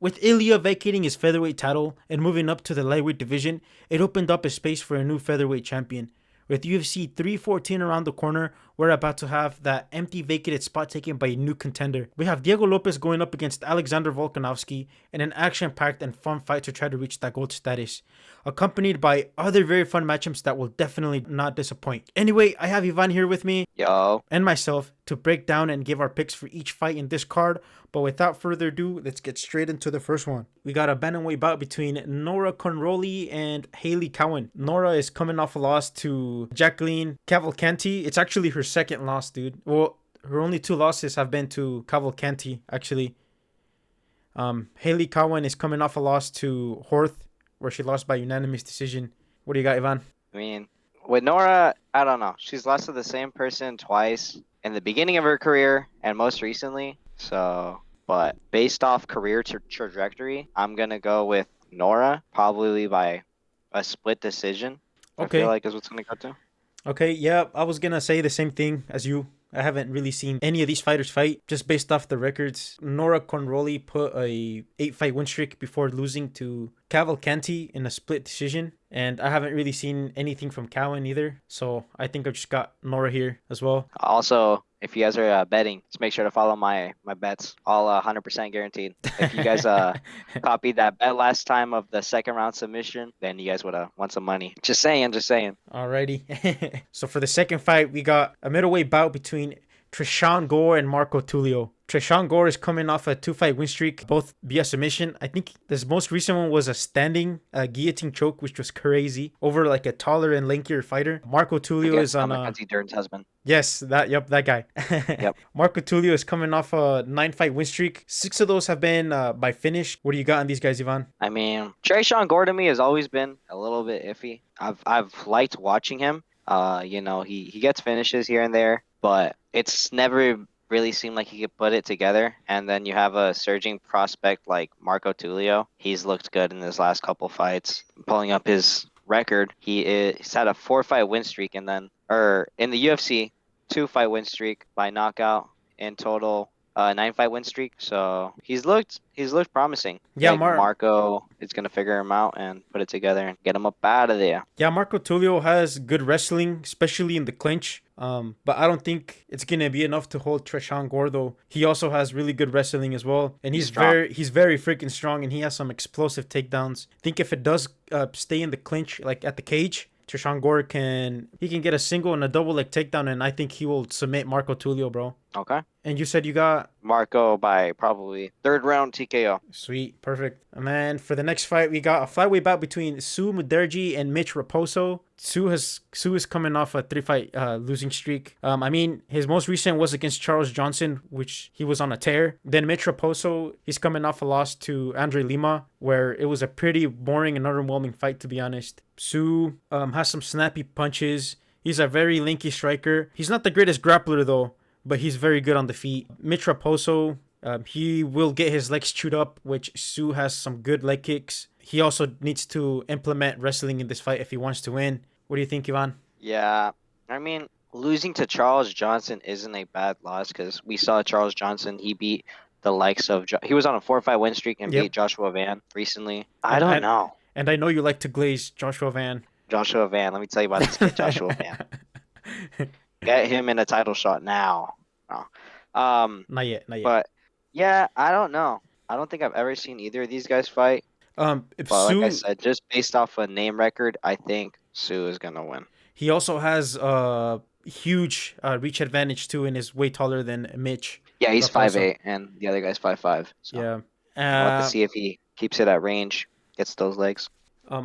With Ilya vacating his featherweight title and moving up to the lightweight division, it opened up a space for a new featherweight champion. With UFC 314 around the corner, we're about to have that empty vacated spot taken by a new contender. We have Diego Lopes going up against Alexander Volkanovski in an action-packed and fun fight to try to reach that gold status, accompanied by other very fun matchups that will definitely not disappoint. Anyway, I have Ivan here with me, and myself, to break down and give our picks for each fight in this card. But without further ado, let's get straight into the first one. We got a bantamweight bout between Nora CORNOLLE and Hailey Cowan. Nora is coming off a loss to Jacqueline Cavalcanti. It's actually her second loss, dude. Well, her only 2 losses have been to Cavalcanti, actually. Hailey Cowan is coming off a loss to Horth, where she lost by unanimous decision. What do you got, Ivan? I mean, with Nora, I don't know. She's lost to the same person twice in the beginning of her career and most recently. So, but based off career trajectory, I'm going to go with Nora, probably by a split decision. Okay. I feel like is what's going to go to. Okay, yeah, I was going to say the same thing as you. I haven't really seen any of these fighters fight, just based off the records. Nora CORNOLLE put a 8-fight win streak before losing to Cavalcanti in a split decision. And I haven't really seen anything from Cowan either. So I think I've just got Nora here as well. Also, if you guys are betting, just make sure to follow my bets. All 100% guaranteed. If you guys copied that bet last time of the second round submission, then you guys would have won some money. Just saying. Alrighty. So for the second fight, we got a middleweight bout between Tresean Gore and Marco Tulio. Tresean Gore is coming off a 2-fight win streak, both via submission. I think this most recent one was a standing guillotine choke, which was crazy, over like a taller and lankier fighter. Marco Tulio is on Mackenzie Dern's husband. Yes, that guy. Yep. Marco Tulio is coming off a 9-fight win streak. 6 of those have been by finish. What do you got on these guys, Ivan? I mean, Tresean Gore to me has always been a little bit iffy. I've liked watching him. You know, he gets finishes here and there, but it's never really seemed like he could put it together. And then you have a surging prospect like Marco Tulio. He's looked good in his last couple fights. Pulling up his record, he's had a 4-fight win streak, and then in the UFC, 2-fight win streak by knockout. In total, 9-fight win streak. So he's looked promising. Yeah, Marco is gonna figure him out and put it together and get him up out of there. Yeah, Marco Tulio has good wrestling, especially in the clinch. But I don't think it's gonna be enough to hold Tresean Gore, though. He also has really good wrestling as well, and he's very freaking strong, and he has some explosive takedowns. I think if it does stay in the clinch, like at the cage, Tresean Gore can get a single and a double leg takedown, and I think he will submit Marco Tulio, bro. Okay. And you said you got Marco by probably 3rd round TKO. Sweet, perfect. And then for the next fight, we got a flyweight bout between SUMUDERJI and Mitch Raposo. Sue is coming off a 3-fight losing streak. I mean, his most recent was against Charles Johnson, which he was on a tear. Then Mitch Raposo, he's coming off a loss to Andre Lima, where it was a pretty boring and underwhelming fight, to be honest. Sue has some snappy punches. He's a very lanky striker. He's not the greatest grappler, though, but he's very good on the feet. Mitch Raposo, he will get his legs chewed up, which Sue has some good leg kicks. He also needs to implement wrestling in this fight if he wants to win. What do you think, Ivan? Yeah, I mean, losing to Charles Johnson isn't a bad loss, because we saw Charles Johnson. He beat the likes of... he was on a 4-fight win streak and beat Joshua Van recently. I don't know. And I know you like to glaze Joshua Van. Joshua Van, let me tell you about this kid, Joshua Van. Get him in a title shot now. No. Not yet. But yeah, I don't know. I don't think I've ever seen either of these guys fight. But like I said, just based off a name record, I think Sue is gonna win. He also has a huge reach advantage too, and is way taller than Mitch. Yeah, he's 5'8", and the other guy's 5'5". So yeah. We'll have to see if he keeps it at range, gets those legs.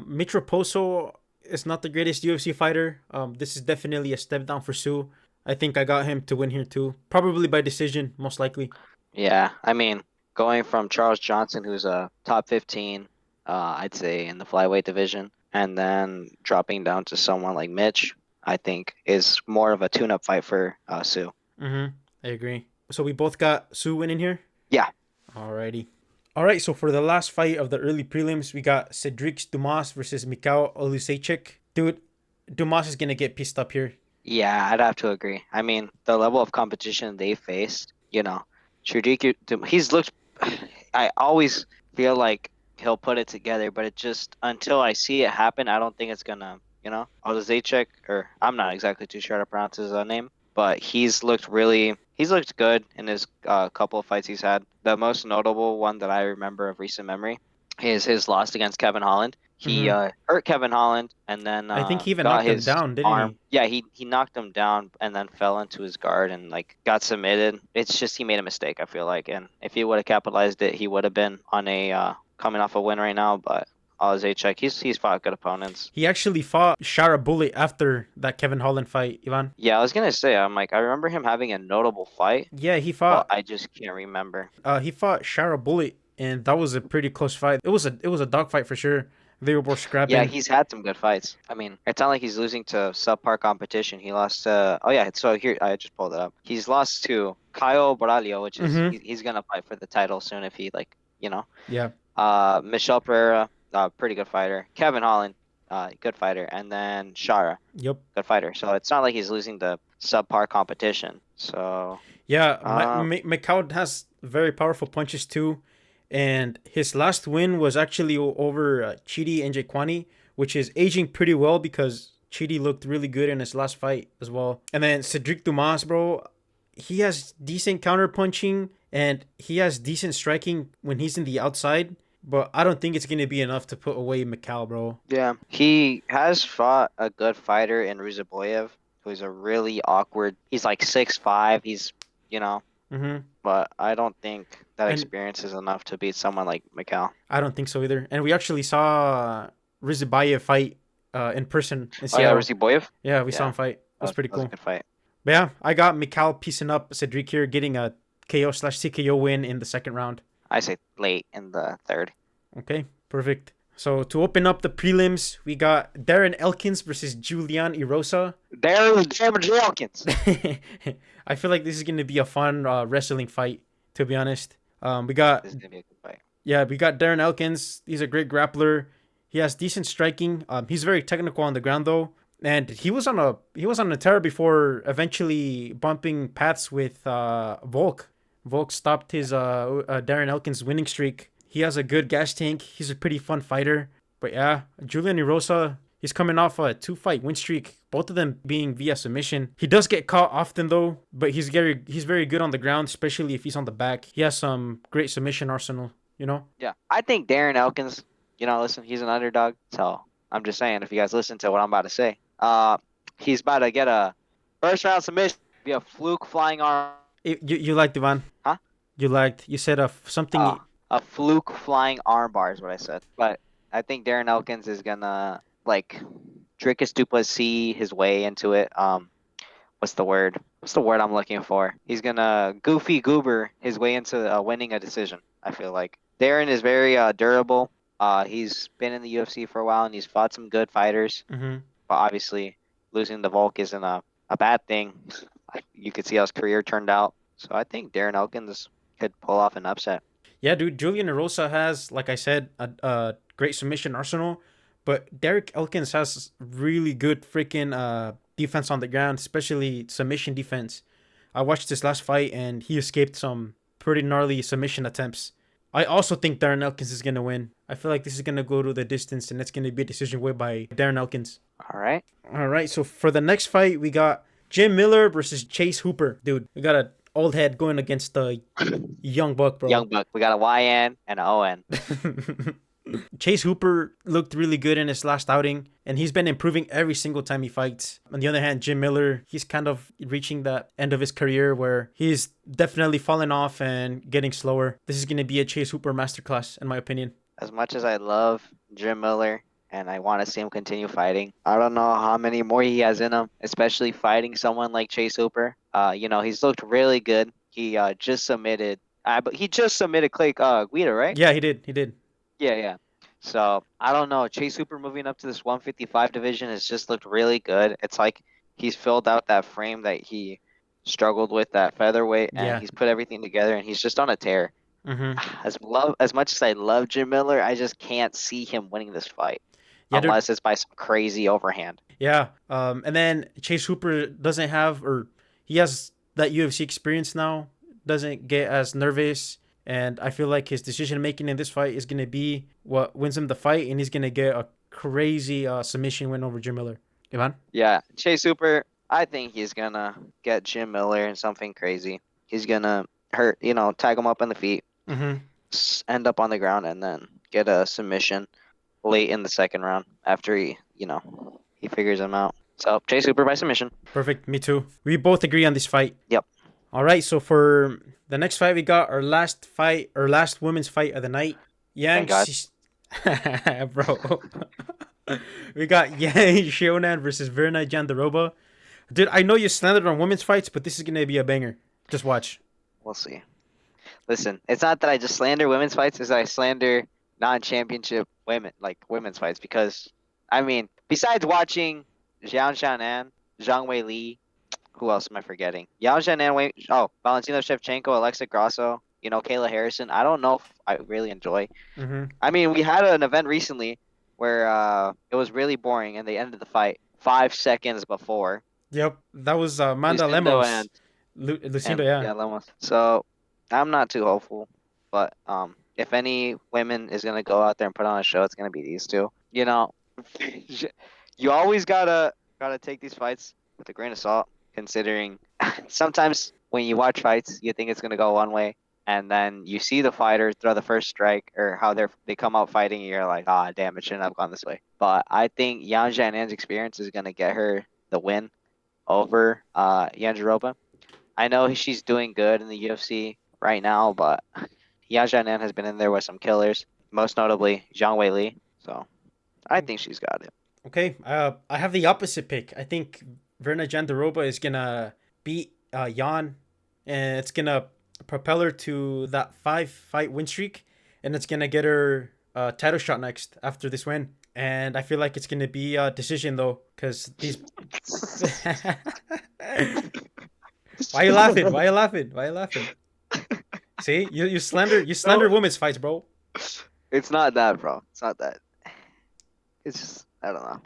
Mitch Raposo is not the greatest UFC fighter. This is definitely a step down for Sue. I think I got him to win here too. Probably by decision, most likely. Yeah, I mean, going from Charles Johnson, who's a top 15, I'd say, in the flyweight division, and then dropping down to someone like Mitch, I think is more of a tune-up fight for Sue. I agree. So we both got Sue winning here? Yeah. Alrighty. Alright, so for the last fight of the early prelims, we got Cedric Dumas versus Mikhail OLEKSIEJCZUK. Dude, Dumas is going to get pissed up here. Yeah, I'd have to agree. I mean, the level of competition they faced, you know, Cedric, he's looked... I always feel like he'll put it together, but it just until I see it happen, I don't think it's gonna, Olejczyk, or I'm not exactly too sure how to pronounce his name, but he's looked good in his couple of fights he's had. The most notable one that I remember of recent memory is his loss against Kevin Holland. He Hmm. hurt Kevin Holland and then I think he even got knocked him his down, didn't arm. he? Yeah, he knocked him down and then fell into his guard and like got submitted. It's just he made a mistake, I feel like, and if he would have capitalized it, he would have been on a coming off a win right now. But Olejczyk, he's fought good opponents. He actually fought Shara Bullet after that Kevin Holland fight, Ivan. Yeah, I was gonna say, I'm like, I remember him having a notable fight, Yeah, he but fought I just can't remember. Shara Bullet, and that was a pretty close fight. It was a dog fight for sure. They were both Yeah, scrapping. he's had some good fights. I mean, it's not like he's losing to subpar competition. He lost to, oh yeah, so here, I just pulled it up. He's lost to Caio Borralho, which is, Mm-hmm. he's gonna fight for the title soon if he, like, Yeah. Michel Pereira, pretty good fighter. Kevin Holland, good fighter. And then Shara, Yep. good fighter. So it's not like he's losing to subpar competition. So, Yeah. um, Macau has very powerful punches too, and his last win was actually over Chidi and Jaquani, which is aging pretty well because Chidi looked really good in his last fight as well. And then Cedric Dumas, bro, he has decent counter punching and he has decent striking when he's in the outside. But I don't think it's gonna be enough to put away Macau, bro. yeah, he has fought a good fighter in Ruziboyev, who's a really awkward. He's like 6'5". He's, you know, Mm-hmm. but I don't think that And experience is enough to beat someone like Mikal. I don't think so either. And we actually saw Rizabayev fight in person in Oh yeah, Seattle. Ruziboyev? Yeah, we saw Yeah, him fight. It was pretty that was a cool. good fight. But yeah, I got Mikal piecing up Cedric here, getting a KO/TKO win in the second round. I say late in the third. Okay, perfect. So to open up the prelims, we got Darren Elkins versus Julian Erosa. There's Damage Elkins. I feel like this is going to be a fun wrestling fight, to be honest. We got This is gonna be a good fight. we got Darren Elkins. He's a great grappler. He has decent striking. He's very technical on the ground though, and he was on a tear before eventually bumping paths with Volk. Volk stopped his Darren Elkins winning streak. He has a good gas tank. He's a pretty fun fighter. But yeah, Julian Erosa, he's coming off a 2-fight win streak, both of them being via submission. He does get caught often though, but he's very good on the ground, especially if he's on the back. He has some great submission arsenal, you know? Yeah, I think Darren Elkins. Listen, he's an underdog, so I'm just saying if you guys listen to what I'm about to say, he's about to get a first round submission via fluke flying arm. You liked Ivan? Huh? You said something. A fluke flying arm bar is what I said. But I think Darren Elkins is gonna like Dricus Duplessis his way into it. What's the word? What's the word I'm looking for? He's gonna goofy goober his way into winning a decision. I feel like Darren is very durable. He's been in the UFC for a while and he's fought some good fighters. Mm-hmm. But obviously, losing the Volk isn't a bad thing. You could see how his career turned out. So I think Darren Elkins could pull off an upset. Yeah, dude. Julian Erosa has, like I said, a great submission arsenal, but Derek Elkins has really good freaking defense on the ground, especially submission defense. I watched this last fight and he escaped some pretty gnarly submission attempts. I also think Darren Elkins is gonna win. I feel like this is gonna go to the distance and it's gonna be a decision win by Darren Elkins. All right. All right, so for the next fight, we got Jim Miller versus Chase Hooper. Dude, we got an old head going against the young buck, bro. Young Buck. We got a YN and an ON. Chase Hooper looked really good in his last outing, and he's been improving every single time he fights. On the other hand, Jim Miller, he's kind of reaching that end of his career where he's definitely falling off and getting slower. This is going to be a Chase Hooper masterclass, in my opinion. As much as I love Jim Miller and I want to see him continue fighting, I don't know how many more he has in him, especially fighting someone like Chase Hooper. He's looked really good. He just submitted. But he just submitted Clay Guida, right? Yeah, he did. Yeah. So I don't know. Chase Hooper moving up to this 155 division has just looked really good. It's like he's filled out that frame that he struggled with at featherweight, and Yeah. he's put everything together, and he's just on a tear. Mm-hmm. As much as I love Jim Miller, I just can't see him winning this fight Yeah, unless it's by some crazy overhand. Yeah. And then Chase Hooper he has that UFC experience now, doesn't get as nervous, And I feel like his decision making in this fight is going to be what wins him the fight, and he's going to get a crazy submission win over Jim Miller. Ivan? Yeah, Chase Super, I think he's gonna get Jim Miller in something crazy. He's gonna hurt, tag him up in the feet, Mm-hmm. end up on the ground, and then get a submission late in the second round after he figures him out. So Chase Super by submission. Perfect. Me too. We both agree on this fight. Yep. All right. So for the next fight, we got our last women's fight of the night. Thank God. Bro. We got Yang XIAONAN versus Virna Jandiroba. Dude, I know you slandered on women's fights, but this is gonna be a banger. Just watch. We'll see. Listen, it's not that I just slander women's fights, it's that I slander non-championship women's fights, because I mean, besides watching Zhang Xiaonan, Zhang Weili, who else am I forgetting? Yao Xiaonan, Valentino Shevchenko, Alexa Grasso, Kayla Harrison. I don't know if I really enjoy. Mm-hmm. I mean, we had an event recently where it was really boring and they ended the fight 5 seconds before. Yep, that was Manda Lucindo Lemos. and Lucindo, yeah. Lemos. So I'm not too hopeful, but if any women is gonna go out there and put on a show, it's gonna be these two. You always gotta take these fights with a grain of salt, considering sometimes when you watch fights, you think it's gonna go one way, and then you see the fighter throw the first strike or how they come out fighting, and you're like, ah, damn, it shouldn't have gone this way. But I think Yang Jianan's experience is gonna get her the win over Jandiroba. I know she's doing good in the UFC right now, but Yang Jianan has been in there with some killers, most notably Zhang Weili. So I think she's got it. Okay, I have the opposite pick. I think Virna Jandiroba is gonna beat Yan, and it's gonna propel her to that 5-fight win streak, and it's gonna get her a title shot next after this win. And I feel like it's gonna be a decision though, because these. Why you laughing? Why you laughing? See, you slander women's fights, bro. It's not that, bro. It's not that. It's just, I don't know.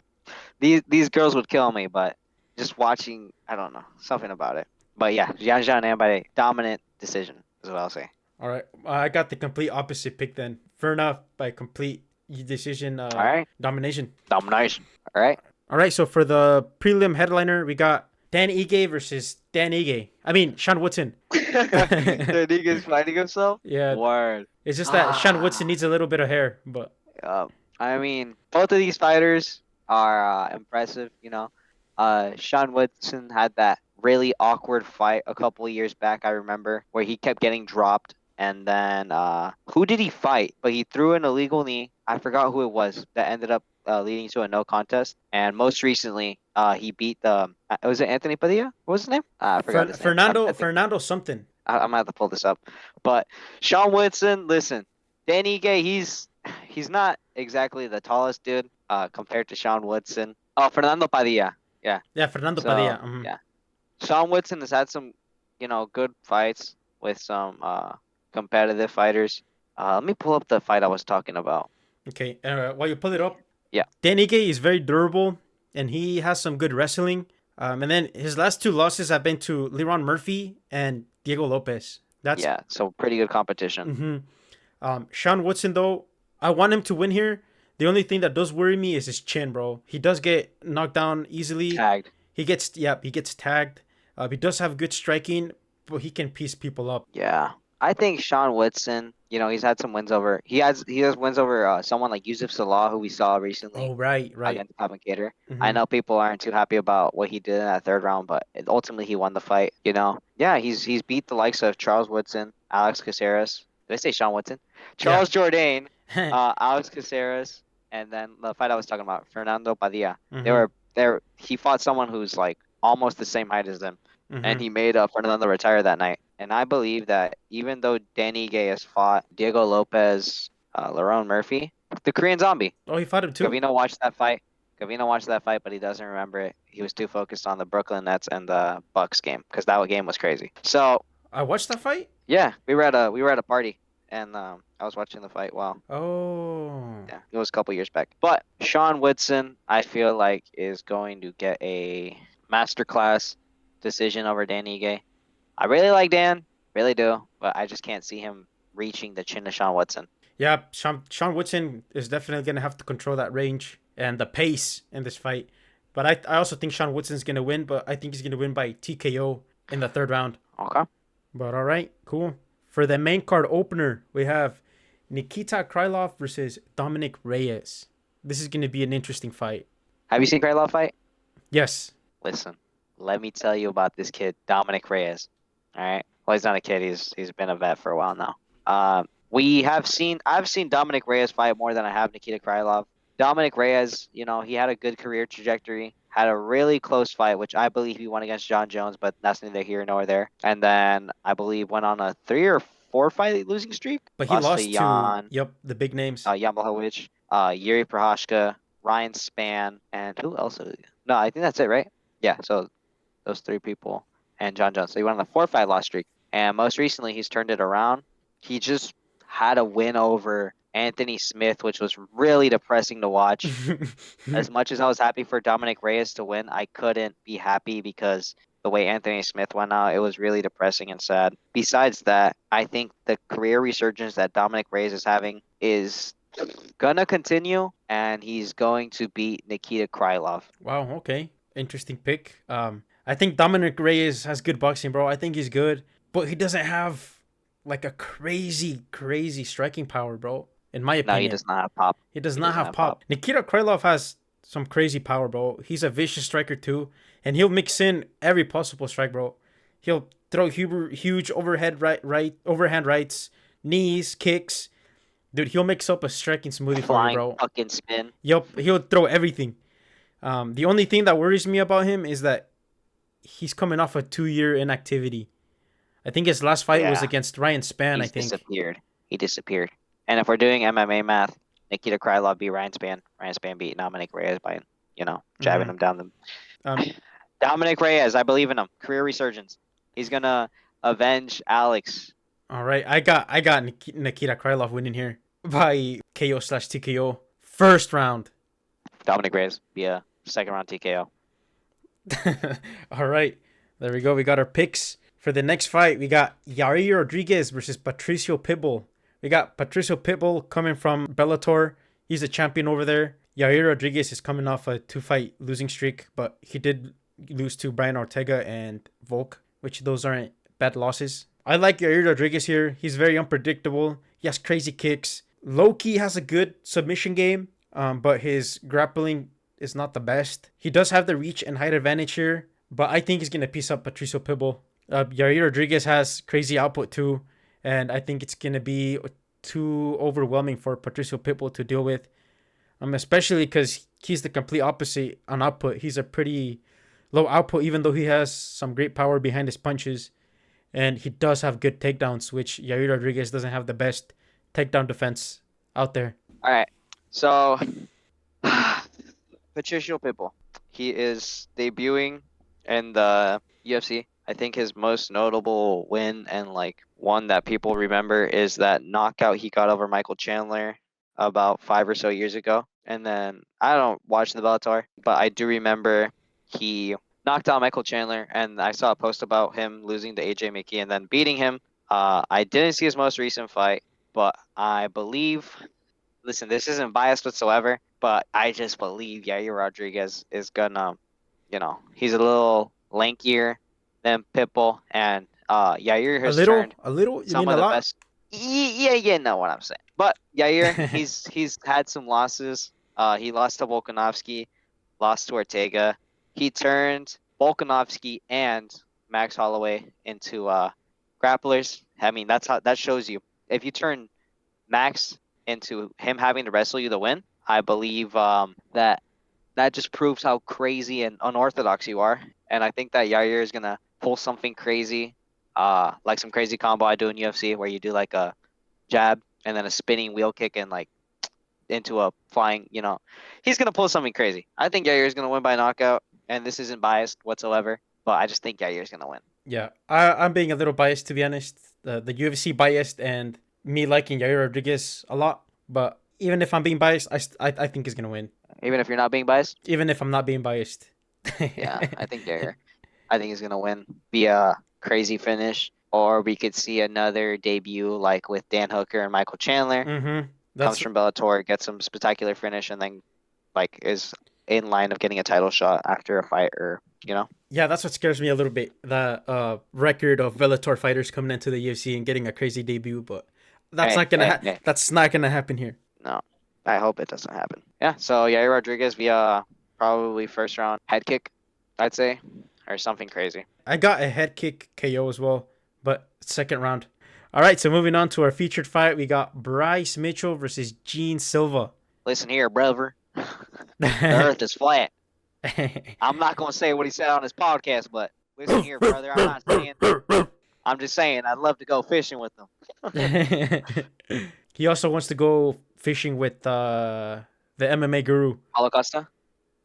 These girls would kill me, but just watching, I don't know, something about it. But yeah, Yang Jianan by dominant decision is what I'll say. All right, I got the complete opposite pick then. Virna by complete decision. All right. Domination. Domination. All right. All right. So for the prelim headliner, we got Dan Ige versus Dan Ige. I mean, Sean Woodson. Dan Ige's fighting himself? Yeah. Word. It's just that Sean Woodson needs a little bit of hair, but. I mean, both of these fighters are impressive. Sean Woodson had that really awkward fight a couple of years back, I remember, where he kept getting dropped. And then who did he fight? But he threw an illegal knee. I forgot who it was that ended up leading to a no contest. And most recently, he beat was it Anthony Padilla? What was his name? I forgot his name. Fernando something. I'm gonna have to pull this up. But Sean Woodson, listen, Dan Ige, he's not exactly the tallest dude compared to Sean Woodson. Oh, Fernando Padilla. Yeah. Yeah, Fernando Padilla. Mm-hmm. Yeah. Sean Woodson has had some, good fights with some competitive fighters. Let me pull up the fight I was talking about. Okay. While you pull it up. Yeah. Dan Ige is very durable, and he has some good wrestling. And then his last 2 losses have been to Leron Murphy and Diego Lopes. So pretty good competition. Mm-hmm. Sean Woodson, though, I want him to win here. The only thing that does worry me is his chin, bro. He does get knocked down easily. Tagged. He gets tagged. He does have good striking, but he can piece people up. Yeah. I think Sean Woodson, he's had some wins over. He has wins over someone like Yusuf Salah, who we saw recently. Oh, right. Against the commentator. Mm-hmm. I know people aren't too happy about what he did in that 3rd round, but ultimately he won the fight. Yeah, he's beat the likes of Charles Woodson, Alex Caceres. Did I say Sean Woodson? Charles Jourdain, Alex Caceres, and then the fight I was talking about, Fernando Padilla. Mm-hmm. He fought someone who's like almost the same height as them, mm-hmm. and he made Fernando retire that night. And I believe that even though Danny Ige has fought Diego Lopes, Lerone Murphy, the Korean Zombie. Oh, he fought him too. Gavino watched that fight, but he doesn't remember it. He was too focused on the Brooklyn Nets and the Bucks game, because that game was crazy. So I watched that fight. Yeah, we were at a party, and I was watching the fight. Wow. Oh. Yeah, it was a couple years back. But Sean Woodson, I feel like, is going to get a masterclass decision over Dan Ige. I really like Dan, really do, but I just can't see him reaching the chin of Sean Woodson. Yeah, Sean Woodson is definitely going to have to control that range and the pace in this fight. But I also think Sean Woodson's going to win, but I think he's going to win by TKO in the third round. Okay. But all right, cool. For the main card opener, we have Nikita Krylov versus Dominic Reyes. This is going to be an interesting fight. Have you seen KRYLOV fight? Yes. Listen, let me tell you about this kid, Dominic Reyes. All right. Well, he's not a kid. He's been a vet for a while now. I've seen Dominic Reyes fight more than I have Nikita Krylov. Dominic Reyes, you know, he had a good career trajectory, had a really close fight, which I believe he won against John Jones, but that's neither here nor there. And then I believe went on a 3 or 4 fight losing streak. But he lost to the big names. Jan Blachowicz, Yuri Prochazka, Ryan Spann, and who else? No, I think that's it, right? Yeah, so those 3 people and John Jones. So he went on a 4 fight loss streak. And most recently, he's turned it around. He just had a win over Anthony Smith, which was really depressing to watch. As much as I was happy for Dominic Reyes to win, I couldn't be happy because the way Anthony Smith went out, it was really depressing and sad. Besides that, I think the career resurgence that Dominic Reyes is having is gonna continue, and he's going to beat Nikita Krylov. Wow, okay. Interesting pick. I think Dominic Reyes has good boxing, bro. I think he's good, but he doesn't have like a crazy striking power, bro. In my opinion. No, he does not have pop. He does not have pop. Nikita Krylov has some crazy power, bro. He's a vicious striker too, and he'll mix in every possible strike, bro. He'll throw huge overhand rights, knees, kicks. Dude, he'll mix up a striking smoothie for you, bro. Fucking spin. Yup, he'll throw everything. The only thing that worries me about him is that he's coming off a 2-year inactivity. I think his last fight was against Ryan Spann, I think. He disappeared. And if we're doing MMA math, Nikita Krylov beat Ryan Spann. Ryan Spann beat Dominic Reyes by, jabbing him down the... Dominic Reyes, I believe in him. Career resurgence. He's going to avenge Alex. All right, I got Nikita Krylov winning here by KO/TKO. First round. Dominic Reyes via second round TKO. All right, there we go. We got our picks. For the next fight, we got Yair Rodriguez versus Patricio Pitbull. We got Patricio Pitbull coming from Bellator. He's a champion over there. Yair Rodriguez is coming off a 2-fight losing streak, but he did lose to Brian Ortega and Volk, which those aren't bad losses. I like Yair Rodriguez here. He's very unpredictable. He has crazy kicks. Low-key has a good submission game, but his grappling is not the best. He does have the reach and height advantage here, but I think he's going to piece up Patricio Pitbull. Yair Rodriguez has crazy output too, and I think it's going to be too overwhelming for Patricio Pitbull to deal with, especially because he's the complete opposite on output. He's a pretty low output, even though he has some great power behind his punches, and he does have good takedowns, which Yair Rodriguez doesn't have the best takedown defense out there. All right, so Patricio Pitbull, he is debuting in the UFC. I think his most notable win and one that people remember is that knockout he got over Michael Chandler about 5 or so years ago. And then I don't watch the Bellator, but I do remember he knocked out Michael Chandler, and I saw a post about him losing to AJ McKee and then beating him. I didn't see his most recent fight, but I believe, listen, this isn't biased whatsoever, but I just believe Yair Rodriguez is gonna, he's a little lankier than Pitbull, and Yair has turned a little. You some mean of a the lot? best. Yeah, know what I'm saying. But Yair, he's had some losses. He lost to Volkanovski, lost to Ortega. He turned Volkanovski and Max Holloway into grapplers. I mean, that shows you. If you turn Max into him having to wrestle you to win, I believe that just proves how crazy and unorthodox you are. And I think that Yair is gonna pull something crazy, like some crazy combo I do in UFC, where you do like a jab and then a spinning wheel kick and into a flying. He's gonna pull something crazy. I think Yair is gonna win by knockout, and this isn't biased whatsoever, but I just think Yair is gonna win. Yeah, I'm being a little biased, to be honest. The UFC biased and me liking Yair Rodriguez a lot, but even if I'm being biased, I think he's gonna win. Even if you're not being biased? Even if I'm not being biased. Yeah, I think he's gonna win via crazy finish. or we could see another debut like with Dan Hooker and Michael Chandler. Mm-hmm. Comes from Bellator, gets some spectacular finish, and then like is in line of getting a title shot after a fight, or you know. Yeah, that's what scares me a little bit. The record of Bellator fighters coming into the UFC and getting a crazy debut, but that's not gonna that's not gonna happen here. No, I hope it doesn't hain. Yeah, so Yair Rodriguez via probably first round head kick, I'd say, or something crazy. I got a head kick KO as well, but second round. All right, so moving on to our featured fight, we got Bryce Mitchell versus Gene Silva. Listen here, brother. The earth is flat. I'm not going to say what he said on his podcast, but listen here, brother. I'm not saying. I'm just saying I'd love to go fishing with him. He also wants to go fishing with the MMA guru. Paulo Costa?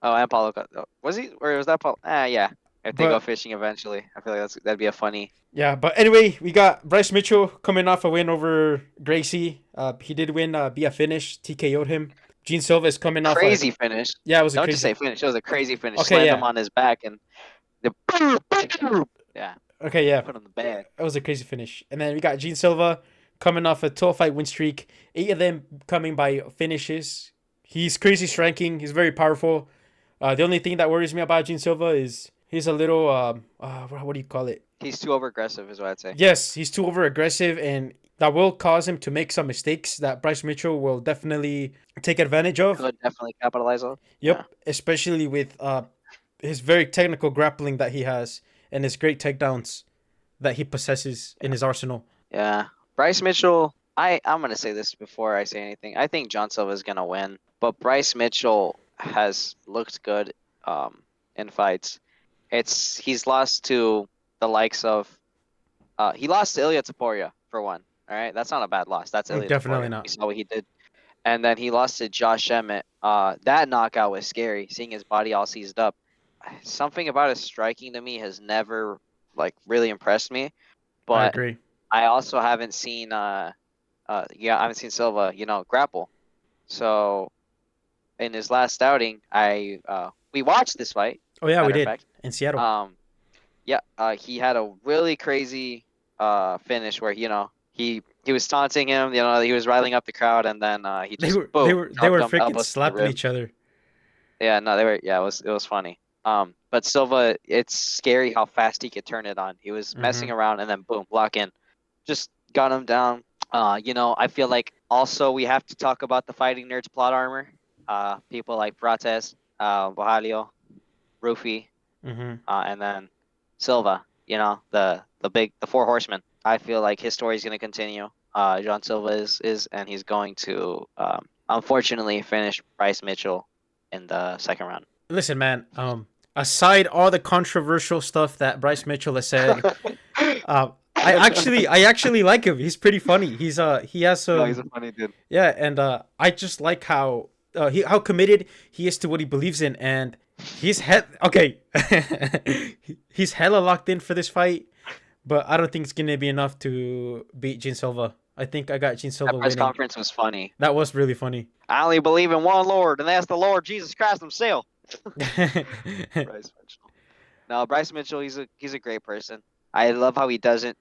Oh, and Paulo Costa. Was he? Or was that Paulo? Yeah. If they go fishing eventually, I feel like that'd be a funny. Yeah, but anyway, we got Bryce Mitchell coming off a win over Gracie. He did win via finish, TKO'd him. Gene Silva is coming off crazy finish. Yeah, it was a Don't crazy. Just say finish. It was a crazy finish. Okay, Slammed him on his back and yeah. Okay, yeah. Put him in the bag. That was a crazy finish. And then we got Gene Silva coming off a 12-fight win streak. 8 of them coming by finishes. He's crazy striking. He's very powerful. The only thing that worries me about Gene Silva is he's a little what do you call it? He's too over-aggressive is what I'd say. Yes, he's too over-aggressive, and that will cause him to make some mistakes that Bryce Mitchell will definitely take advantage of. Could definitely capitalize on. Yep, yeah. Especially with his very technical grappling that he has and his great takedowns that he possesses in his arsenal. Yeah. Bryce Mitchell, I'm going to say this before I say anything. I think John Silva is going to win, but Bryce Mitchell has looked good in fights. He's lost to the likes of he lost to Ilya Taporia for one. All right, that's not a bad loss. That's Ilya definitely Taporia. not. We saw what he did, and then he lost to Josh Emmett. That knockout was scary. Seeing his body all seized up. Something about his striking to me has never like really impressed me. But I agree. I also haven't seen I haven't seen Silva, grapple. So in his last outing, we watched this fight. Oh yeah, we did in Seattle. He had a really crazy finish where he was taunting him, he was riling up the crowd, and then he just they were freaking slapping each other. Yeah, no, they were. Yeah, it was funny. But Silva, it's scary how fast he could turn it on. He was messing around and then boom, lock in, just got him down. I feel like also we have to talk about the Fighting Nerds plot armor. People like Prates, Bohalio, Rufy, and then Silva. The four horsemen. I feel like his story is going to continue. John Silva is, and he's going to unfortunately finish Bryce Mitchell in the second round. Listen, man. Aside all the controversial stuff that Bryce Mitchell has said, I actually like him. He's pretty funny. He has some. No, he's a funny dude. Yeah, and I just like how committed he is to what he believes in, and he's he's hella locked in for this fight, but I don't think it's gonna be enough to beat Gene Silva. I think I got Gene Silva winning. That press conference was funny. That was really funny. I only believe in one Lord, and that's the Lord Jesus Christ himself. Bryce Mitchell. No, Bryce Mitchell, he's a great person. I love how he doesn't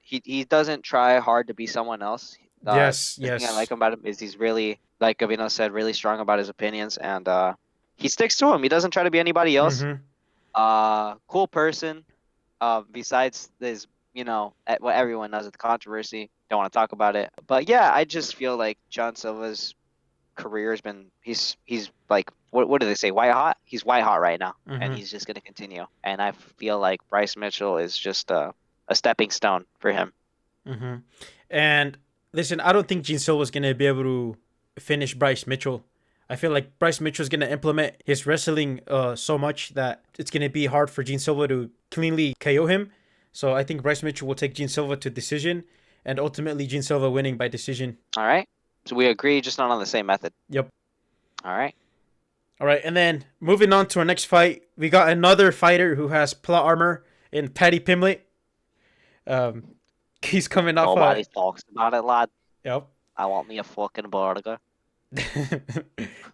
try hard to be someone else. Yes. The thing I like about him is he's really, like Gavino said, really strong about his opinions, and he sticks to him. He doesn't try to be anybody else. Cool person. Besides this, what everyone knows, the controversy. Don't want to talk about it, but yeah, I just feel like John Silva's career has been he's like what do they say, white hot? He's white hot right now, and he's just gonna continue. And I feel like Bryce Mitchell is just a stepping stone for him. And listen, I don't think Gene Silva is gonna be able to finish Bryce Mitchell. I feel like Bryce Mitchell is gonna implement his wrestling so much that it's gonna be hard for Gene Silva to cleanly KO him. So I think Bryce Mitchell will take Gene Silva to decision, and ultimately Gene Silva winning by decision. All right. So we agree, just not on the same method. Yep. All right. And then moving on to our next fight, we got another fighter who has plot armor in Paddy Pimblett. He's coming off. Nobody talks about it, lad. Yep. I want me a fucking burger.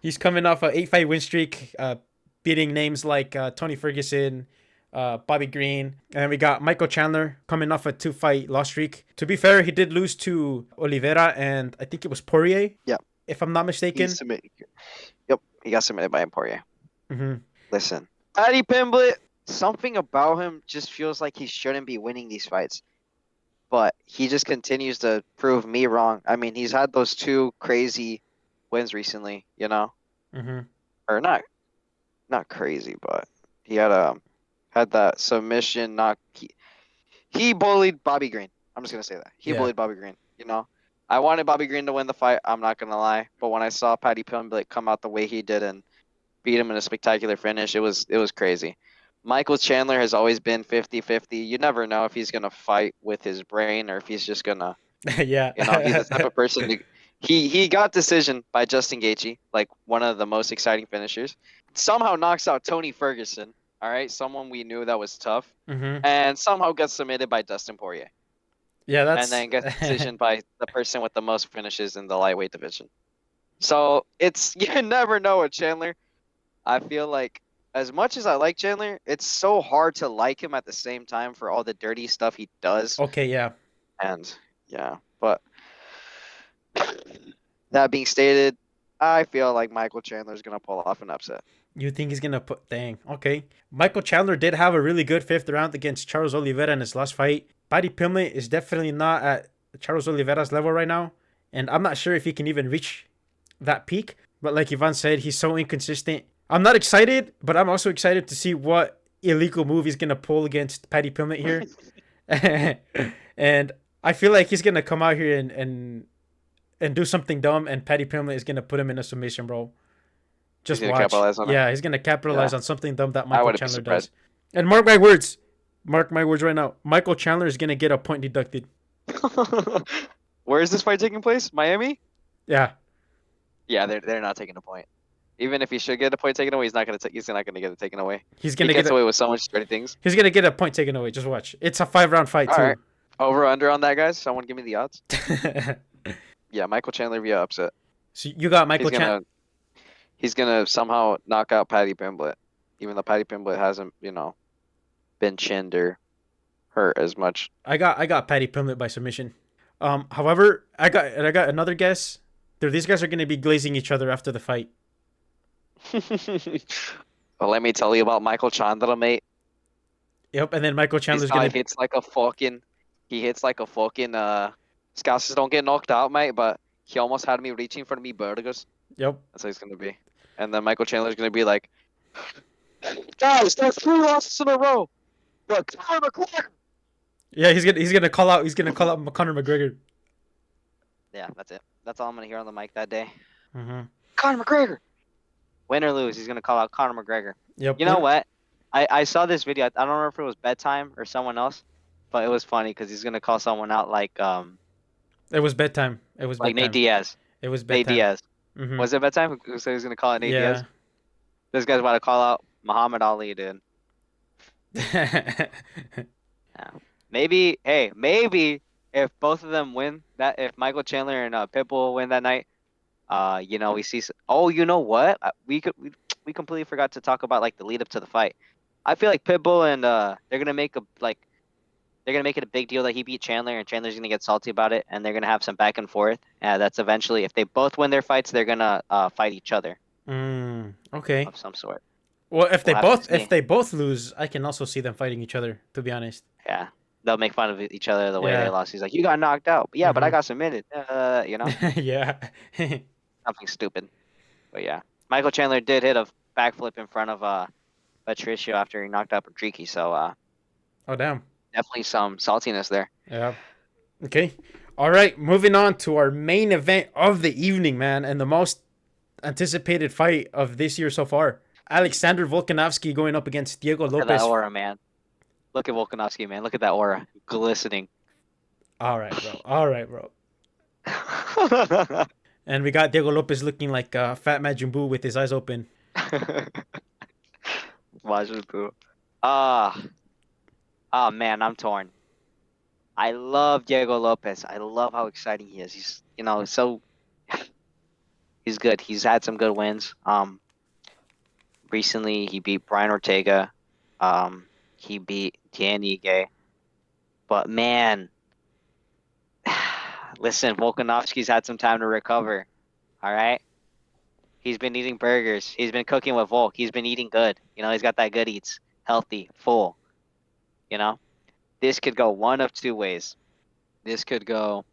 He's coming off an 8-fight win streak, beating names like Tony Ferguson, Bobby Green, and we got Michael Chandler coming off a 2-fight loss streak. To be fair, he did lose to Oliveira, and I think it was Poirier. Yeah. If I'm not mistaken. Yep, he got submitted by Poirier. Mm-hmm. Listen, Paddy Pimblett, something about him just feels like he shouldn't be winning these fights. But he just continues to prove me wrong. I mean, he's had those 2 crazy wins recently, you know? Mm-hmm. Or not crazy, but he had that submission knock. He bullied Bobby Green. I'm just gonna say that. He bullied Bobby Green, you know? I wanted Bobby Green to win the fight, I'm not gonna lie. But when I saw Paddy Pimblett come out the way he did and beat him in a spectacular finish, it was crazy. Michael Chandler has always been 50-50. You never know if he's going to fight with his brain or if he's just going to, yeah. you know, he's the type of person to, he got decision by Justin Gaethje, like one of the most exciting finishers. Somehow knocks out Tony Ferguson, all right? Someone we knew that was tough. Mm-hmm. And somehow gets submitted by Dustin Poirier. Yeah, that's... And then gets decision by the person with the most finishes in the lightweight division. So it's, you never know with Chandler. I feel like as much as I like Chandler, it's so hard to like him at the same time for all the dirty stuff he does. Okay, yeah. And yeah, but that being stated, I feel like Michael Chandler is going to pull off an upset. You think he's going to put... Dang, okay. Michael Chandler did have a really good 5th round against Charles Oliveira in his last fight. Paddy Pimblett is definitely not at Charles Oliveira's level right now. And I'm not sure if he can even reach that peak. But like Ivan said, he's so inconsistent. I'm not excited, but I'm also excited to see what illegal move he's going to pull against Paddy Pimblett here. And I feel like he's going to come out here and do something dumb, and Paddy Pimblett is going to put him in a submission, bro. Just watch. Yeah, he's going to capitalize on something dumb that Michael Chandler does. And mark my words right now, Michael Chandler is going to get a point deducted. Where is this fight taking place? Miami? Yeah. Yeah, they're not taking a point. Even if he should get a point taken away, he's not gonna get it taken away. He gets away with so much dirty things. He's gonna get a point taken away. Just watch. It's a 5-round fight too. Right. Over under on that, guys. Someone give me the odds. Yeah, Michael Chandler via upset. So you got Michael Chandler. He's gonna somehow knock out Paddy Pimblett, even though Paddy Pimblett hasn't, you know, been chinned or hurt as much. I got Paddy Pimblett by submission. However, I got another guess. These guys are gonna be glazing each other after the fight. Well, let me tell you about Michael Chandler, mate. Yep, and then Michael Chandler's gonna hits like a fucking. He hits like a fucking. Scouts don't get knocked out, mate, but he almost had me reaching for me burgers. Yep, that's how he's gonna be. And then Michael Chandler's gonna be like, guys, that's 3 losses in a row. But Conor McGregor. Yeah, he's gonna call out Conor McGregor. Yeah, that's it. That's all I'm gonna hear on the mic that day. Mm-hmm. Conor McGregor. Win or lose, he's gonna call out Conor McGregor. Yep. You know what? I saw this video. I don't know if it was bedtime or someone else, but it was funny because he's gonna call someone out like It was bedtime. It was like bedtime. Nate Diaz. It was bedtime. Nate Diaz. Mm-hmm. Was it bedtime? Who said he was gonna call it Nate Diaz? This guy's about to call out Muhammad Ali, dude. Yeah. Maybe if both of them win that, if Michael Chandler and Pitbull win that night, you know, we see. Oh, you know what? We completely forgot to talk about like the lead up to the fight. I feel like Pitbull and they're gonna make it a big deal that he beat Chandler, and Chandler's gonna get salty about it, and they're gonna have some back and forth. That's eventually, if they both win their fights, they're gonna fight each other. Okay. Of some sort. Well, if they both lose, I can also see them fighting each other. To be honest. Yeah, they'll make fun of each other the way they lost. He's like, "You got knocked out." But but I got submitted. You know. Yeah. Something stupid. But yeah, Michael Chandler did hit a backflip in front of Patricio after he knocked out Patricky. So oh damn. Definitely some saltiness there. Yeah. Okay. All right. Moving on to our main event of the evening, man, and the most anticipated fight of this year so far. Alexander Volkanovski going up against Diego Lopes. Look at that aura, man. Look at Volkanovski, man. Look at that aura. Glistening. All right, bro. And we got Diego Lopes looking like Fat Majin Buu with his eyes open. Majin Buu. Oh, man, I'm torn. I love Diego Lopes. I love how exciting he is. He's, you know, so... He's good. He's had some good wins. Recently, he beat Brian Ortega. he beat Danny Gay. But man, listen, Volkanovski's had some time to recover. All right. He's been eating burgers. He's been cooking with Volk. He's been eating good. You know, he's got that good eats, healthy, full. You know, this could go one of two ways. This could go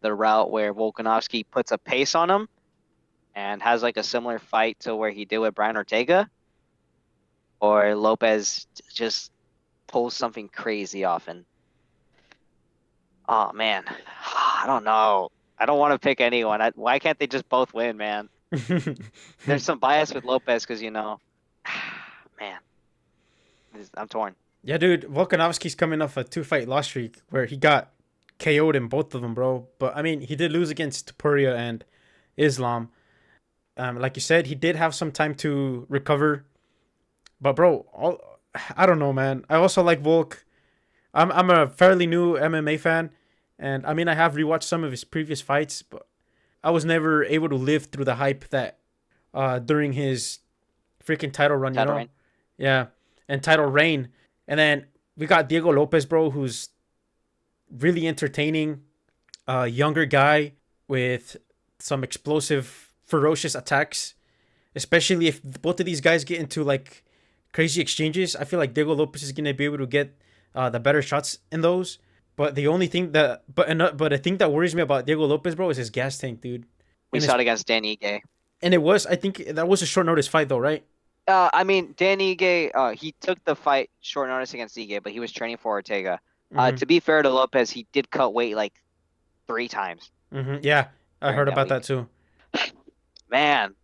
the route where Volkanovski puts a pace on him and has like a similar fight to where he did with Brian Ortega, or Lopez just pulls something crazy off. And oh man, I don't know. I don't want to pick anyone. Why can't they just both win, man? There's some bias with Lopez because, you know, man, I'm torn. Yeah, dude, Volkanovski's coming off a 2-fight loss streak where he got KO'd in both of them, bro. But I mean, he did lose against Topuria and Islam. Like you said, he did have some time to recover. But bro, I don't know, man. I also like Volk. I'm a fairly new MMA fan, and I mean, I have rewatched some of his previous fights, but I was never able to live through the hype that during his freaking title run, you know? Reign. Yeah, and title reign. And then we got Diego Lopes, bro, who's really entertaining, younger guy with some explosive, ferocious attacks. Especially if both of these guys get into like crazy exchanges, I feel like Diego Lopes is gonna be able to get the better shots in those. But the only thing that, but the thing that worries me about Diego Lopes, bro, is his gas tank, dude. We saw it against Danny Gay. And I think that was a short notice fight, though, right? I mean, Danny Gay, he took the fight short notice against Ige, but he was training for Ortega. To be fair to Lopez, he did cut weight like 3 times. Yeah, I heard about that too. Man,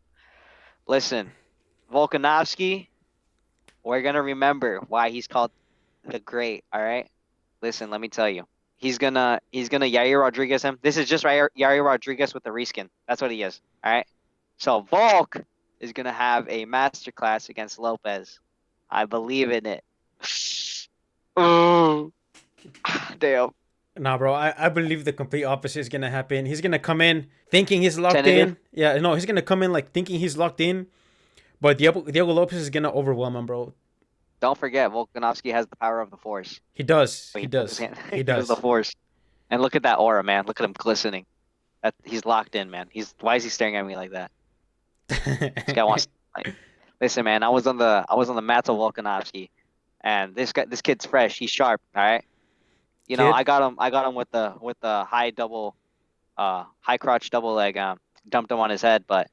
listen, Volkanovski, we're gonna remember why he's called the Great. All right, listen, let me tell you, he's gonna Yair Rodriguez him. This is just Yair Rodriguez with the reskin. That's what he is. All right, so Volk is gonna have a masterclass against Lopez. I believe in it. Oh, damn. Nah, bro, I believe the complete opposite is gonna happen. He's gonna come in thinking he's locked Tentative? in. Yeah, no, he's gonna come in like thinking he's locked in, but Diego Lopez is gonna overwhelm him, bro. Don't forget, Volkanovski has the power of the Force. He does. When He puts his does. hand- He does. has the Force. And look at that aura, man. Look at him glistening. He's locked in, man. Why is he staring at me like that? This guy wants. Like, listen, man. I was on the mats of Volkanovski, and this kid's fresh. He's sharp. All right. You know, Kid? I got him with the high crotch double leg. Dumped him on his head, but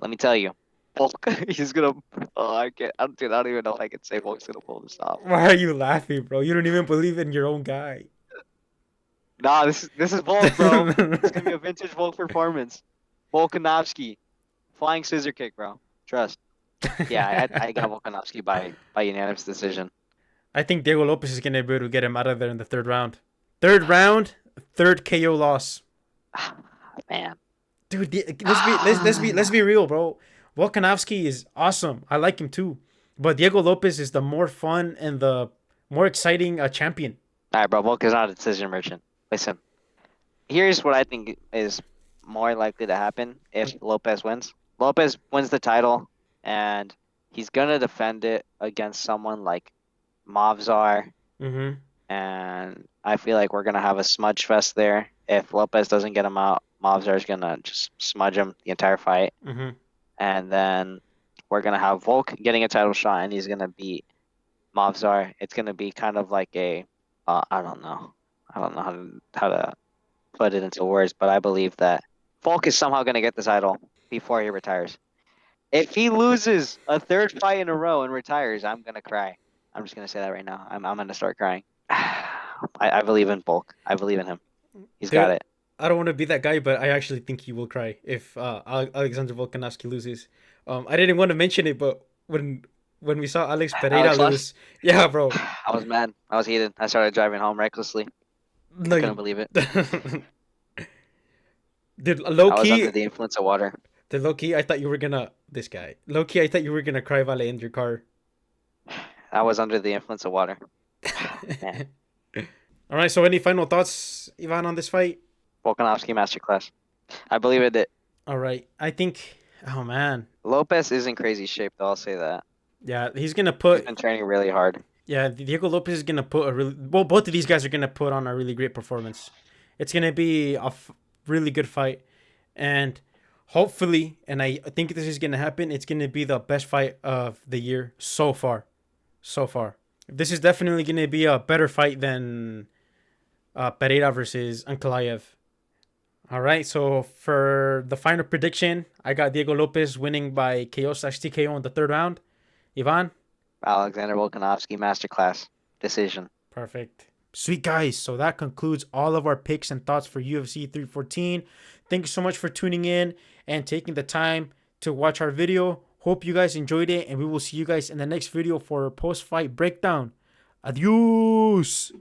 let me tell you, Volk, he's gonna. Oh, I can't. I don't even know if I can say Volk's gonna pull this off. Why are you laughing, bro? You don't even believe in your own guy. Nah, this is Volk, bro. It's gonna be a vintage Volk performance. Volkanovski, flying scissor kick, bro. Trust. Yeah, I got Volkanovski by unanimous decision. I think Diego Lopez is gonna be able to get him out of there in the 3rd round. 3rd round, 3rd KO loss. Man, Dude, let's be real, bro. Volkanovski is awesome. I like him too, but Diego Lopez is the more fun and the more exciting champion. all right, bro. Volk is not a decision merchant. Listen, here's what I think is more likely to happen if Lopez wins. Lopez wins the title, and he's gonna defend it against someone like Movzar, Mm-hmm. and I feel like we're gonna have a smudge fest there. If Lopez doesn't get him out, Movzar's gonna just smudge him the entire fight, Mm-hmm. and then we're gonna have Volk getting a title shot, and he's gonna beat Movzar. It's gonna be kind of like a I don't know how to put it into words, but I believe that Volk is somehow gonna get the title before he retires. If he loses a 3rd fight in a row and retires, I'm gonna cry. I'm just gonna say that right now. I'm gonna start crying. I believe in Volk. I believe in him. He's got it. I don't want to be that guy, but I actually think he will cry if Alexander Volkanovski loses. I didn't want to mention it, but when we saw Alex Pereira lose, yeah, bro. I was mad. I was heated. I started driving home recklessly. No, I couldn't believe it. Dude, I low was key. under the influence of water. The low key, I thought you were gonna this guy. Low key, I thought you were gonna cry while in your car. I was under the influence of water. Man. All right. So, any final thoughts, Ivan, on this fight? Volkanovski masterclass. I believe in it. All right. I think. Oh man. Lopez is in crazy shape, though. I'll say that. Yeah, he's gonna He's put. been training really hard. Yeah, Diego Lopez is gonna put a really well. Both of these guys are gonna put on a really great performance. It's gonna be a really good fight, and hopefully, and I think this is gonna happen. It's gonna be the best fight of the year so far. So far, this is definitely gonna be a better fight than Pereira versus Ankalaev. All right, so for the final prediction, I got Diego Lopez winning by KO/TKO in the third round. Ivan. Alexander Volkanovski masterclass decision. Perfect. Sweet guys. So that concludes all of our picks and thoughts for UFC 314. Thank you so much for tuning in and taking the time to watch our video. Hope you guys enjoyed it, and we will see you guys in the next video for a post-fight breakdown. Adios.